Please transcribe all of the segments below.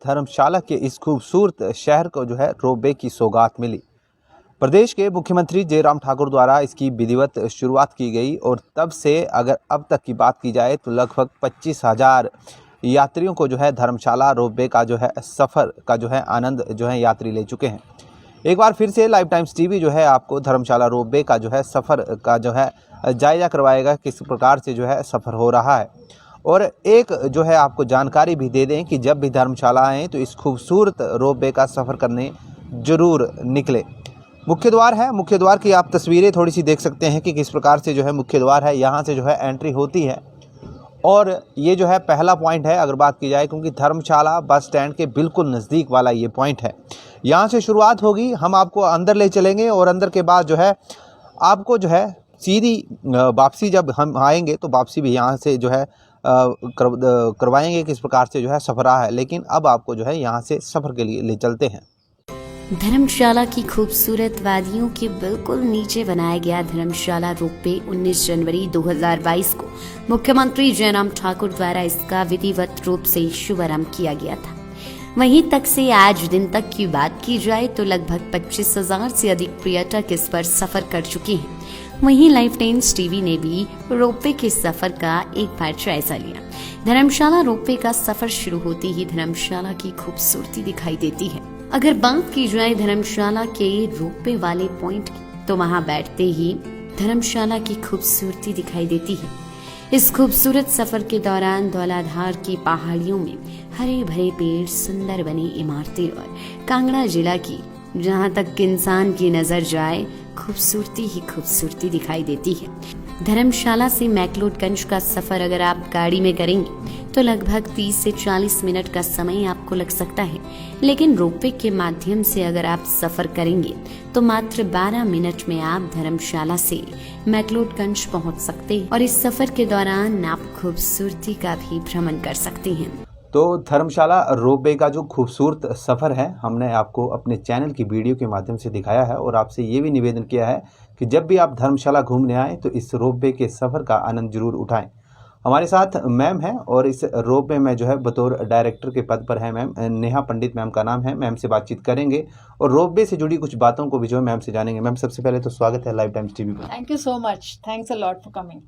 धर्मशाला के इस खूबसूरत शहर को जो है रोपवे की सौगात मिली। प्रदेश के मुख्यमंत्री जयराम ठाकुर द्वारा इसकी विधिवत शुरुआत की गई और तब से अगर अब तक की बात की जाए तो लगभग 25,000 यात्रियों को जो है धर्मशाला रोपवे का जो है सफ़र का जो है आनंद जो है यात्री ले चुके हैं। एक बार फिर से लाइव टाइम्स टीवी जो है आपको धर्मशाला रोपवे का जो है सफ़र का जो है जायज़ा करवाएगा, किस प्रकार से जो है सफ़र हो रहा है। और एक जो है आपको जानकारी भी दे दें कि जब भी धर्मशाला आएँ तो इस खूबसूरत रोपवे का सफ़र करने ज़रूर निकले। मुख्य द्वार है, मुख्य द्वार की आप तस्वीरें थोड़ी सी देख सकते हैं कि किस प्रकार से जो है मुख्य द्वार है, यहाँ से जो है एंट्री होती है। और ये जो है पहला पॉइंट है अगर बात की जाए, क्योंकि धर्मशाला बस स्टैंड के बिल्कुल नज़दीक वाला ये पॉइंट है। यहाँ से शुरुआत होगी, हम आपको अंदर ले चलेंगे और अंदर के बाद जो है आपको जो है सीधी वापसी जब हम आएंगे तो वापसी भी यहाँ से जो है करवाएंगे किस प्रकार से जो है सफ़र रहा है। लेकिन अब आपको जो है यहाँ से सफ़र के लिए ले चलते हैं। धर्मशाला की खूबसूरत वादियों के बिल्कुल नीचे बनाया गया धर्मशाला रोपवे 19 जनवरी 2022 को मुख्यमंत्री जयराम ठाकुर द्वारा इसका विधिवत रूप से शुभारंभ किया गया था। वहीं तक से आज दिन तक की बात की जाए तो लगभग 25,000 से अधिक पर्यटक इस पर सफर कर चुके हैं। वहीं लाइव टाइम्स टीवी ने भी रोपवे के सफर का एक बार जायजा लिया। धर्मशाला रोपवे का सफर शुरू होते ही धर्मशाला की खूबसूरती दिखाई देती है। अगर बात की जाए धर्मशाला के रोपवे वाले पॉइंट की तो वहां बैठते ही धर्मशाला की खूबसूरती दिखाई देती है। इस खूबसूरत सफर के दौरान धौलाधार की पहाड़ियों में हरे भरे पेड़, सुंदर बनी इमारतें और कांगड़ा जिला की जहां तक इंसान की नजर जाए खूबसूरती ही खूबसूरती दिखाई देती है। धर्मशाला से मैक्लोडगंज का सफर अगर आप गाड़ी में करेंगे तो लगभग 30 से 40 मिनट का समय आपको लग सकता है, लेकिन रोपवे के माध्यम से अगर आप सफर करेंगे तो मात्र 12 मिनट में आप धर्मशाला से मैक्लोडगंज पहुंच सकते हैं और इस सफर के दौरान आप खूबसूरती का भी भ्रमण कर सकते हैं। तो धर्मशाला रोपवे का जो खूबसूरत सफ़र है हमने आपको अपने चैनल की वीडियो के माध्यम से दिखाया है और आपसे ये भी निवेदन किया है कि जब भी आप धर्मशाला घूमने आएँ तो इस रोपवे के सफ़र का आनंद जरूर उठाएं। हमारे साथ मैम हैं और इस रोपवे में जो है बतौर डायरेक्टर के पद पर है मैम नेहा पंडित मैम का नाम है। मैम से बातचीत करेंगे और रोपवे से जुड़ी कुछ बातों को भी जो है मैम से जानेंगे। मैम सबसे पहले तो स्वागत है लाइव टाइम्स टीवी पर। Thank you so much, thanks a lot for coming.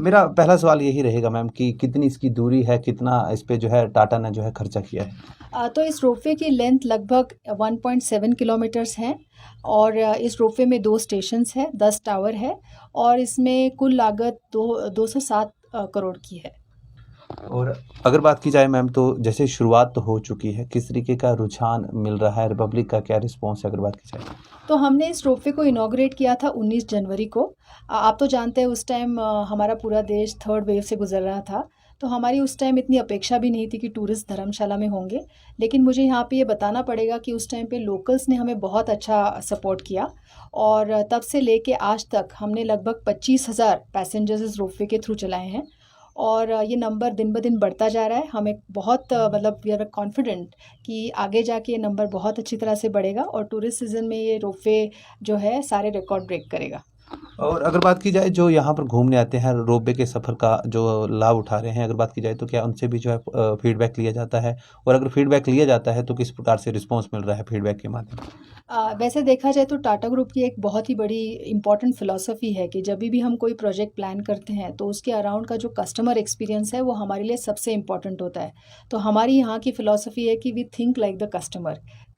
मेरा पहला सवाल यही रहेगा मैम कि कितनी इसकी दूरी है, कितना इस पे जो है टाटा ने जो है खर्चा किया है? तो इस रोपवे की लेंथ लगभग 1.7 किलोमीटर्स है और इस रोपवे में 2 स्टेशंस है, 10 टावर है और इसमें कुल लागत 207 करोड़ की है। और अगर बात की जाए मैम तो जैसे शुरुआत तो हो चुकी है, किस तरीके का रुझान मिल रहा है, रिपब्लिक का क्या रिस्पॉन्स है अगर बात की जाए? तो हमने इस रोपवे को इनॉग्रेट किया था 19 जनवरी को। आप तो जानते हैं उस टाइम हमारा पूरा देश 3rd वेव से गुजर रहा था, तो हमारी उस टाइम इतनी अपेक्षा भी नहीं थी कि टूरिस्ट धर्मशाला में होंगे। लेकिन मुझे यहाँ पे ये बताना पड़ेगा कि उस टाइम पे लोकल्स ने हमें बहुत अच्छा सपोर्ट किया और तब से लेके आज तक हमने लगभग 25,000 पैसेंजर्स इस रोपवे के थ्रू चलाए हैं और ये नंबर दिन ब दिन बढ़ता जा रहा है। हमें बहुत मतलब वी आर कॉन्फिडेंट कि आगे जाके ये नंबर बहुत अच्छी तरह से बढ़ेगा और टूरिस्ट सीज़न में ये रोपवे जो है सारे रिकॉर्ड ब्रेक करेगा। और अगर बात की जाए जो यहाँ पर घूमने आते हैं रोपवे के सफ़र का जो लाभ उठा रहे हैं, अगर बात की जाए तो क्या उनसे भी जो है फीडबैक लिया जाता है और अगर फीडबैक लिया जाता है तो किस प्रकार से रिस्पॉन्स मिल रहा है फीडबैक के माध्यम से? वैसे देखा जाए तो टाटा ग्रुप की एक बहुत ही बड़ी इम्पॉर्टेंट फ़िलॉसफी है कि जब भी हम कोई प्रोजेक्ट प्लान करते हैं तो उसके अराउंड का जो कस्टमर एक्सपीरियंस है वो हमारे लिए सबसे इम्पॉर्टेंट होता है। तो हमारी यहाँ की फ़िलॉसफी है कि we think like the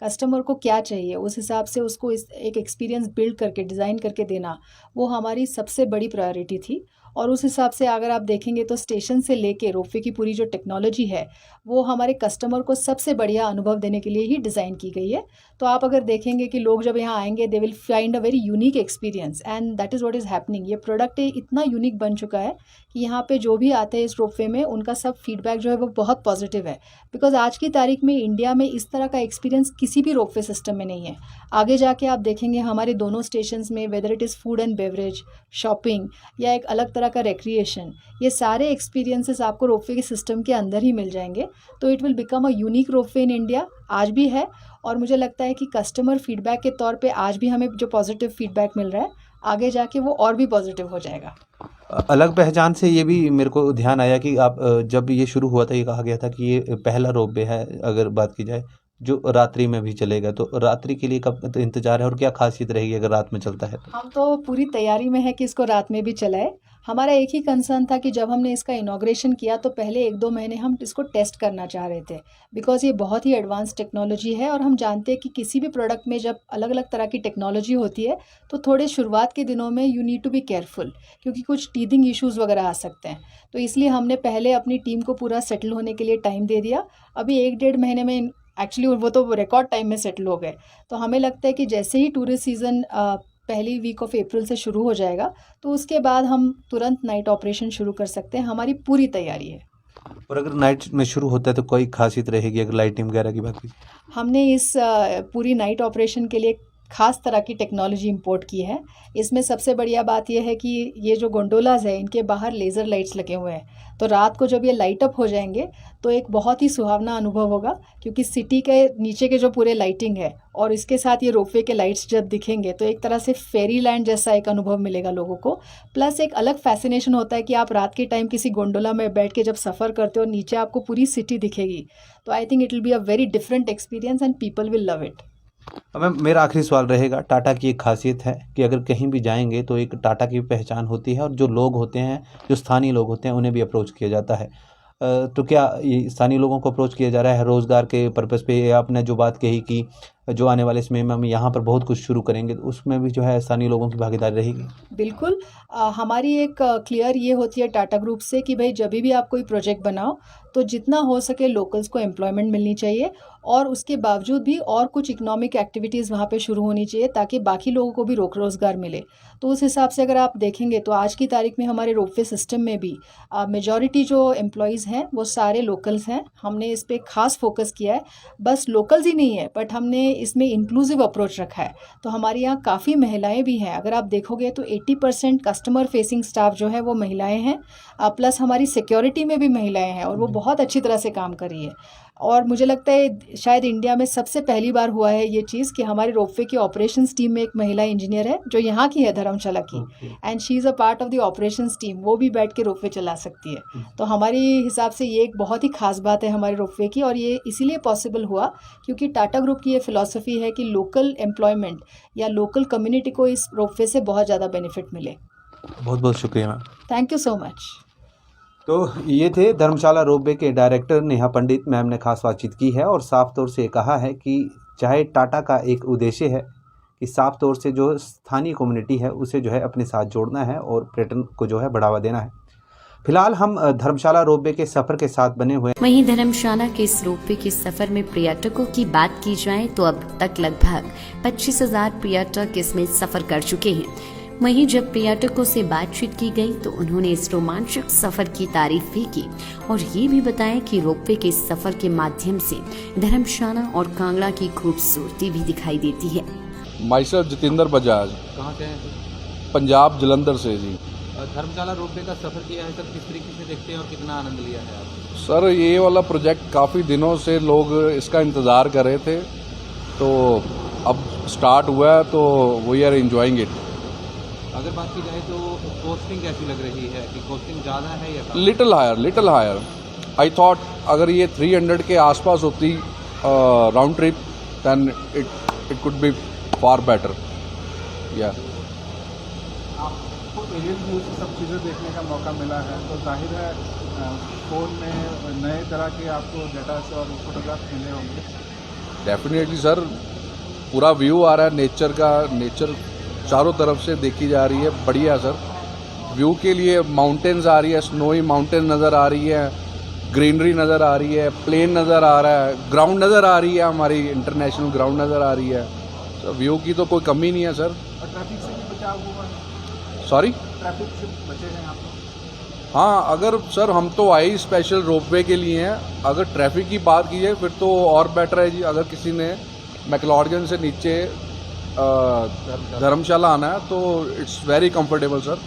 customer को क्या चाहिए उस हिसाब से उसको एक एक्सपीरियंस बिल्ड करके डिज़ाइन करके देना वो हमारी सबसे बड़ी प्रायोरिटी थी। और उस हिसाब से अगर आप देखेंगे तो स्टेशन से लेके रोपवे की पूरी जो टेक्नोलॉजी है वो हमारे कस्टमर को सबसे बढ़िया अनुभव देने के लिए ही डिज़ाइन की गई है। तो आप अगर देखेंगे कि लोग जब यहाँ आएंगे they will find a very unique experience and that is what is happening. ये प्रोडक्ट इतना यूनिक बन चुका है कि यहाँ पे जो भी आते हैं इस रोपवे में उनका सब फीडबैक जो है वो बहुत पॉजिटिव है। बिकॉज आज की तारीख में इंडिया में इस तरह का एक्सपीरियंस किसी भी रोपवे सिस्टम में नहीं है। आगे जाके आप देखेंगे हमारे दोनों स्टेशन में whether it is food and beverage, shopping या एक अलग तरह का रिक्रिएशन, ये सारे एक्सपीरियंसेस आपको रोपवे के सिस्टम के अंदर ही मिल जाएंगे। तो it will become a unique ropeway in India, आज भी है और मुझे लगता है कि कस्टमर फीडबैक के तौर पे आज भी हमें जो पॉजिटिव फीडबैक मिल रहा है आगे जाके वो और भी पॉजिटिव हो जाएगा। अलग पहचान से ये भी मेरे को ध्यान आया कि आप जब ये शुरू हुआ था ये कहा गया था कि ये पहला रोपवे है, अगर बात की जाए जो रात्रि में भी चलेगा, तो रात्रि के लिए कब तो इंतजार है और क्या खासियत रहेगी अगर रात में चलता है तो? हम तो पूरी तैयारी में है कि इसको रात में भी चलाए। हमारा एक ही कंसर्न था कि जब हमने इसका इनॉग्रेशन किया तो पहले 1-2 महीने हम इसको टेस्ट करना चाह रहे थे, बिकॉज़ ये बहुत ही एडवांस टेक्नोलॉजी है और हम जानते हैं कि किसी भी प्रोडक्ट में जब अलग अलग तरह की टेक्नोलॉजी होती है तो थोड़े शुरुआत के दिनों में you need to be careful, क्योंकि कुछ टीथिंग इश्यूज़ वगैरह आ सकते हैं। तो इसलिए हमने पहले अपनी टीम को पूरा सेटल होने के लिए टाइम दे दिया। अभी 1-1.5 महीने में एक्चुअली वो तो रिकॉर्ड टाइम में सेटल हो गए। तो हमें लगता है कि जैसे ही टूरिस्ट सीज़न पहली वीक ऑफ अप्रैल से शुरू हो जाएगा तो उसके बाद हम तुरंत नाइट ऑपरेशन शुरू कर सकते हैं। हमारी पूरी तैयारी है। और अगर नाइट में शुरू होता है तो कोई खासियत रहेगी अगर लाइटिंग वगैरह की बात की? हमने इस पूरी नाइट ऑपरेशन के लिए खास तरह की टेक्नोलॉजी इंपोर्ट की है। इसमें सबसे बढ़िया बात यह है कि ये जो गोंडोलाज है इनके बाहर लेज़र लाइट्स लगे हुए हैं, तो रात को जब ये लाइट अप हो जाएंगे तो एक बहुत ही सुहावना अनुभव होगा, क्योंकि सिटी के नीचे के जो पूरे लाइटिंग है और इसके साथ ये रोपवे के लाइट्स जब दिखेंगे तो एक तरह से फेरी लैंड जैसा एक अनुभव मिलेगा लोगों को। प्लस एक अलग फैसिनेशन होता है कि आप रात के टाइम किसी गोंडोला में बैठ के जब सफ़र करते हो, नीचे आपको पूरी सिटी दिखेगी, तो I think it will be a very different experience and people will love it. Ma'am, मेरा आखिरी सवाल रहेगा, टाटा की एक खासियत है कि अगर कहीं भी जाएंगे तो एक टाटा की पहचान होती है और जो लोग होते हैं, जो स्थानीय लोग होते हैं, उन्हें भी अप्रोच किया जाता है। तो क्या ये स्थानीय लोगों को अप्रोच किया जा रहा है रोज़गार के पर्पज़ पे, या आपने जो बात कही कि जो आने वाले समय में हम यहाँ पर बहुत कुछ शुरू करेंगे तो उसमें भी जो है स्थानीय लोगों की भागीदारी रहेगी? बिल्कुल। हमारी एक क्लियर ये होती है टाटा ग्रुप से कि भाई जब भी आप कोई प्रोजेक्ट बनाओ तो जितना हो सके लोकल्स को एम्प्लॉयमेंट मिलनी चाहिए, और उसके बावजूद भी और कुछ इकोनॉमिक एक्टिविटीज़ वहाँ पे शुरू होनी चाहिए ताकि बाकी लोगों को भी रोज़गार मिले। तो उस हिसाब से अगर आप देखेंगे तो आज की तारीख में हमारे रोपवे सिस्टम में भी मेजॉरिटी जो एम्प्लॉयज़ हैं वो सारे लोकल्स हैं। हमने इस पे खास फोकस किया है। बस लोकल्स ही नहीं है बट हमने इसमें इंक्लूसिव अप्रोच रखा है। तो हमारे यहाँ काफ़ी महिलाएं भी हैं। अगर आप देखोगे तो 80% कस्टमर फेसिंग स्टाफ जो है वो महिलाएं हैं। प्लस हमारी सिक्योरिटी में भी महिलाएं हैं और वो बहुत अच्छी तरह से काम कर रही है। और मुझे लगता है शायद इंडिया में सबसे पहली बार हुआ है ये चीज़ कि हमारे रोपवे की ऑपरेशंस टीम में एक महिला इंजीनियर है जो यहाँ की है, धर्मशाला की, and she is a part of the operations team. वो भी बैठ के रोपवे चला सकती है। तो हमारी हिसाब से ये एक बहुत ही खास बात है हमारे रोपवे की, और ये इसीलिए पॉसिबल हुआ क्योंकि टाटा ग्रुप की ये फिलॉसफी है कि लोकल एम्प्लॉयमेंट या लोकल कम्युनिटी को इस रोपवे से बहुत ज़्यादा बेनिफिट मिले। बहुत बहुत शुक्रिया ma'am. Thank you so much. तो ये थे धर्मशाला रोपवे के डायरेक्टर नेहा पंडित। मैम ने खास बातचीत की है और साफ तौर से कहा है कि चाहे टाटा का एक उद्देश्य है कि साफ तौर से जो स्थानीय कम्युनिटी है उसे जो है अपने साथ जोड़ना है और पर्यटन को जो है बढ़ावा देना है। फिलहाल हम धर्मशाला रोपवे के सफ़र के साथ बने हुए। वहीं धर्मशाला के इस रोपवे के सफर में पर्यटकों की बात की जाए तो अब तक लगभग 25,000 पर्यटक इसमें सफर कर चुके हैं। वहीं जब पर्यटकों से बातचीत की गई तो उन्होंने इस रोमांचक सफर की तारीफ भी की और ये भी बताया कि रोपवे के सफर के माध्यम से धर्मशाला और कांगड़ा की खूबसूरती भी दिखाई देती है। माई सेल्फ जितेंद्र बजाज, कहाँ से हैं? पंजाब जलंधर से जी। धर्मशाला रोपवे का सफ़र किया है सर, किस तरीके से देखते हैं और कितना आनंद लिया है आपने? सर ये वाला प्रोजेक्ट काफ़ी दिनों से लोग इसका इंतज़ार कर रहे थे, तो अब स्टार्ट हुआ है तो वी आर एंजॉइंग इट। अगर बात की जाए तो कॉस्टिंग कैसी लग रही है, कि कॉस्टिंग ज़्यादा है या कम? Little higher. आई थॉट अगर ये 300 के आसपास होती round trip then it could be far better. या आपको एरियल व्यू से सब चीज़ें देखने का मौका मिला है तो जाहिर है फ़ोन में नए तरह के आपको डेटा और फोटोग्राफ मिले होंगे। डेफिनेटली सर, पूरा व्यू आ रहा है नेचर का। नेचर चारों तरफ से देखी जा रही है, बढ़िया सर। व्यू के लिए माउंटेन्स आ रही है, स्नोई माउंटेन नज़र आ रही है, ग्रीनरी नज़र आ रही है, प्लेन नज़र आ रहा है, ग्राउंड नज़र आ रही है, हमारी इंटरनेशनल ग्राउंड नज़र आ रही है। तो व्यू की तो कोई कमी नहीं है सर। और ट्रैफिक से भी बचाव हुआ है? सॉरी? ट्रैफिक से बचे हैं आप लोग? हाँ, अगर सर हम तो आए ही स्पेशल रोपवे के लिए हैं। अगर ट्रैफिक की बात की जाए फिर तो और बेटर है जी। अगर किसी ने मैक्लोडगंज से नीचे धर्मशाला आना है तो इट्स वेरी कंफर्टेबल सर।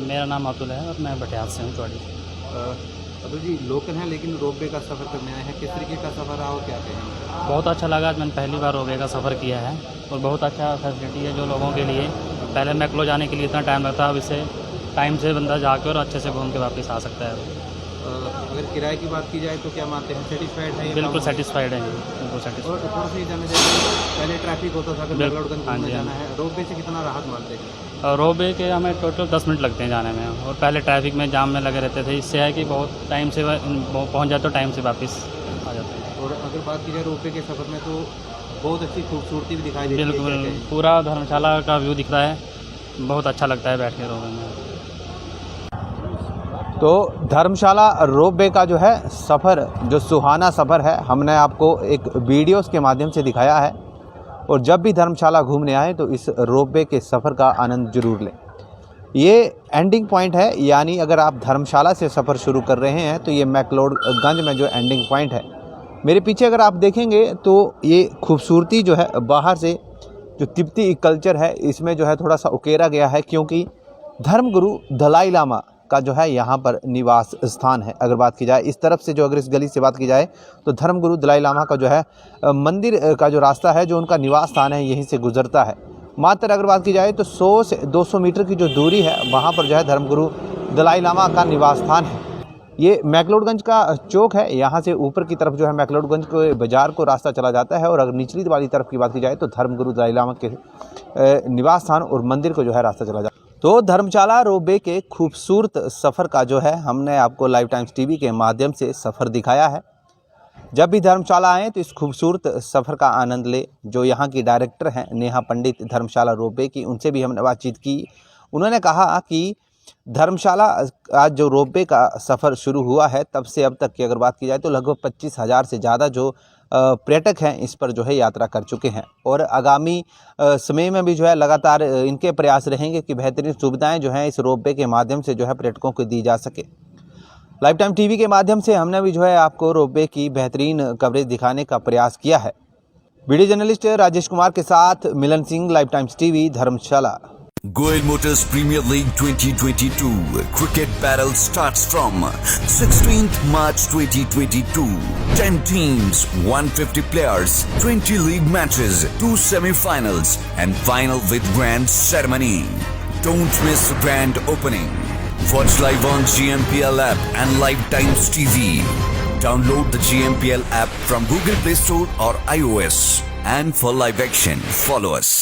मेरा नाम अतुल है और मैं बटियाल से हूँ चौड़ी। अतुल जी लोकल हैं लेकिन रोपवे का सफ़र करने आए हैं, किस तरीके का सफ़र रहा और क्या कहेंगे? बहुत अच्छा लगा। आज मैंने पहली बार रोपवे का सफ़र किया है और बहुत अच्छा फैसिलिटी है जो लोगों के लिए। पहले मैक्लो जाने के लिए इतना टाइम लगता है, अब इससे टाइम से बंदा जाकर और अच्छे से घूम के वापस आ सकता है। अगर किराए की बात की जाए तो क्या मानते हैं, सेटिस्फाइड है? बिल्कुल सेटिस्फाइड है, बिल्कुल और सेटिस्फाइड। थोड़ा सा ही जाना चाहिए, पहले ट्रैफिक होता था, अगर बिल्कुल, मैक्लोडगंज हाँ घूमने जी, हाँ जाना है, रोपवे से कितना राहत मानते हैं? और रोपवे के हमें टोटल 10 मिनट लगते हैं जाने में, और पहले ट्रैफिक में जाम में लगे रहते थे। इससे है कि बहुत टाइम से पहुँच जाते, तो टाइम से वापस आ जाते हैं। और अगर बात की जाए रोपवे के सफ़र में तो बहुत अच्छी खूबसूरती भी दिखाई देती है। क्या बिल्कुल कहेंगे? पूरा धर्मशाला का व्यू दिख रहा है, बहुत अच्छा लगता है बैठ के रोपवे में। तो धर्मशाला रोपवे का जो है सफ़र, जो सुहाना सफ़र है, हमने आपको एक वीडियोस के माध्यम से दिखाया है। और जब भी धर्मशाला घूमने आए तो इस रोपवे के सफ़र का आनंद जरूर लें। ये एंडिंग पॉइंट है, यानी अगर आप धर्मशाला से सफ़र शुरू कर रहे हैं तो ये मैक्लोडगंज में जो एंडिंग पॉइंट है। मेरे पीछे अगर आप देखेंगे तो ये खूबसूरती जो है बाहर से, जो तिब्बती कल्चर है इसमें जो है थोड़ा सा उकेरा गया है, क्योंकि धर्मगुरु दलाई लामा का जो है यहाँ पर निवास स्थान है। अगर बात की जाए इस तरफ से, जो अगर इस गली से बात की जाए तो धर्मगुरु दलाई लामा का जो है मंदिर का जो रास्ता है, जो उनका निवास स्थान है, यहीं से गुजरता है। मात्र अगर बात की जाए तो 100 से 200 मीटर की जो दूरी है, वहाँ पर जो है धर्मगुरु दलाई लामा का निवास स्थान है। ये मैक्लोडगंज का चौक है, यहाँ से ऊपर की तरफ जो है मैक्लोडगंज के बाज़ार को रास्ता चला जाता है। और अगर निचली वाली तरफ की बात की जाए तो धर्मगुरु दलाई लामा के निवास स्थान और मंदिर को जो है रास्ता चला जाता है। तो धर्मशाला रोपवे के खूबसूरत सफ़र का जो है हमने आपको लाइव टाइम्स टीवी के माध्यम से सफ़र दिखाया है। जब भी धर्मशाला आएँ तो इस खूबसूरत सफ़र का आनंद ले। जो यहाँ की डायरेक्टर हैं नेहा पंडित धर्मशाला रोपवे की, उनसे भी हमने बातचीत की। उन्होंने कहा कि धर्मशाला आज जो रोपवे का सफ़र शुरू हुआ है तब से अब तक की अगर बात की जाए तो लगभग 25,000 से ज़्यादा जो पर्यटक हैं इस पर जो है यात्रा कर चुके हैं। और आगामी समय में भी जो है लगातार इनके प्रयास रहेंगे कि बेहतरीन सुविधाएं जो हैं इस रोपवे के माध्यम से जो है पर्यटकों को दी जा सके। लाइव टाइम टीवी के माध्यम से हमने भी जो है आपको रोपवे की बेहतरीन कवरेज दिखाने का प्रयास किया है। वीडियो जर्नलिस्ट राजेश कुमार के साथ मिलन Singh, live times TV, Dharamshala. Goel Motors Premier League 2022 cricket battle starts from 16th March 2022. 10 teams, 150 players, 20 league matches, 2 semi-finals and final with grand ceremony. Don't miss the grand opening. Watch live on GMPL app and Live Times TV. Download the GMPL app from Google Play Store or iOS. And for live action, follow us.